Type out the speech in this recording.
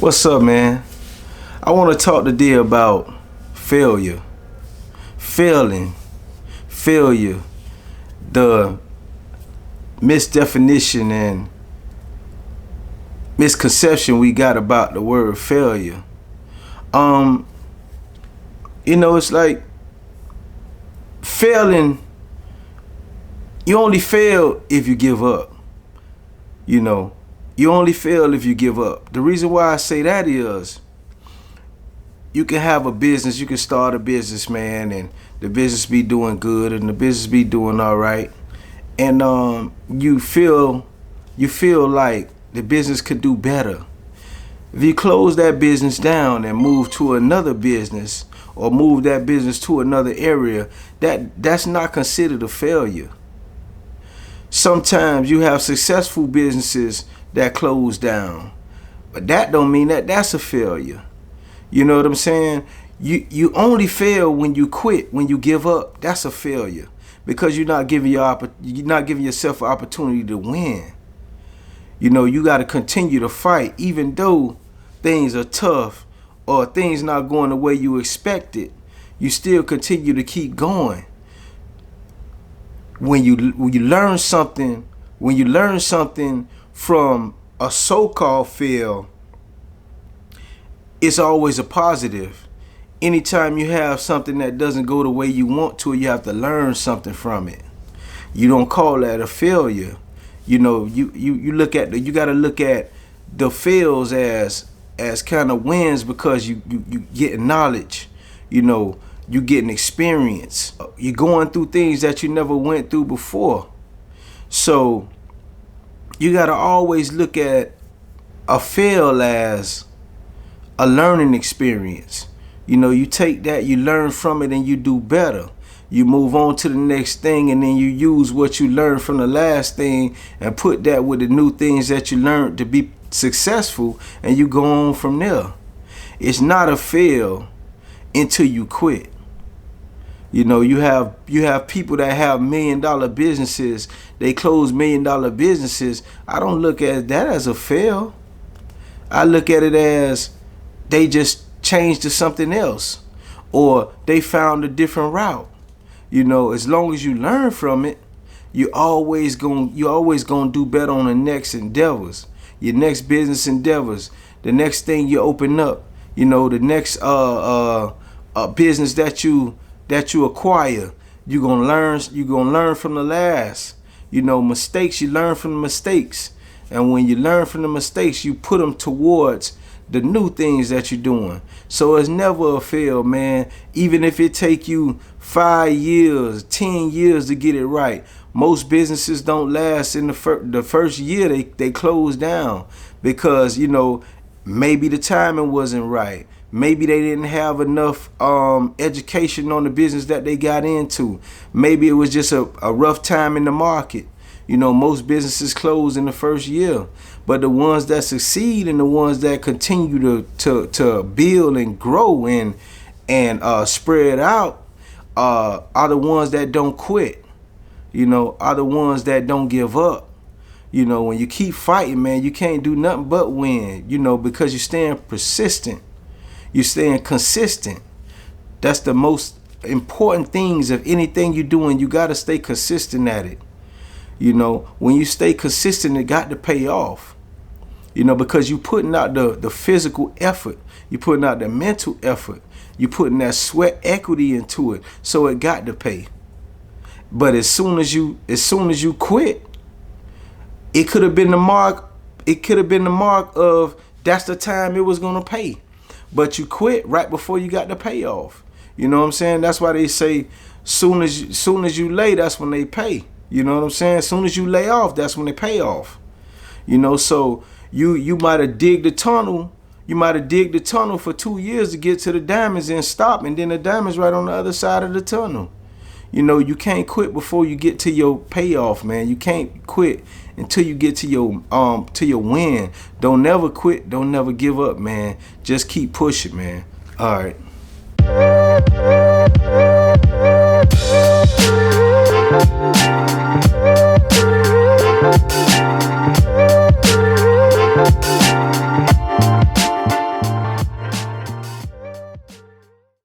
What's up, man? I want to talk today about failure. Failure, the misdefinition and misconception we got about the word failure. It's like failing, you only fail if you give up. You only fail if you give up. The reason why I say that is you can have a business, you can start a business, man, and the business be doing good and the business be doing all right. And you feel like the business could do better. If you close that business down and move to another business or move that business to another area, that's not considered a failure. Sometimes you have successful businesses that close down, but that don't mean that that's a failure. You know what I'm saying? You only fail when you quit, when you give up. That's a failure because you're not giving yourself an opportunity to win. You got to continue to fight, even though things are tough or things not going the way you expected. You still continue to keep going. When you learn something from a so-called fail, it's always a positive. Anytime you have something that doesn't go the way you want to, you have to learn something from it. You don't call that a failure. You got to look at the fails as kind of wins because you getting knowledge. You getting experience. You're going through things that you never went through before. So you got to always look at a fail as a learning experience. You take that, you learn from it, and you do better. You move on to the next thing, and then you use what you learned from the last thing and put that with the new things that you learned to be successful, and you go on from there. It's not a fail until you quit. You have people that have $1 million businesses. They close $1 million businesses. I don't look at that as a fail. I look at it as they just changed to something else, or they found a different route. As long as you learn from it, you always gonna do better on the next endeavors, your next business endeavors, the next thing you open up. The next business that you acquire, you're gonna learn from the last. Mistakes, you learn from the mistakes, and when you learn from the mistakes, you put them towards the new things that you're doing. So it's never a fail, man. Even if it take you 5 years, 10 years to get it right. Most businesses don't last in the first year. They close down because maybe the timing wasn't right. Maybe they didn't have enough education on the business that they got into. Maybe it was just a rough time in the market. Most businesses close in the first year, but the ones that succeed and the ones that continue to build and grow and spread out are the ones that don't quit. Are the ones that don't give up. When you keep fighting, man, you can't do nothing but win. Because you're staying persistent, you're staying consistent. That's the most important things of anything you're doing. You got to stay consistent at it. When you stay consistent, it got to pay off. Because you putting out the physical effort, you putting out the mental effort, you putting that sweat equity into it, so it got to pay. But as soon as you quit, it could have been the mark. It could have been the mark of that's the time it was gonna pay, but you quit right before you got the payoff. You know what I'm saying? That's why they say soon as you lay, that's when they pay. You know what I'm saying? As soon as you lay off, that's when they pay off. So you might have digged the tunnel. You might have digged the tunnel for 2 years to get to the diamonds and stop, and then the diamonds right on the other side of the tunnel. You can't quit before you get to your payoff, man. You can't quit until you get to your win. Don't never quit. Don't never give up, man. Just keep pushing, man. All right.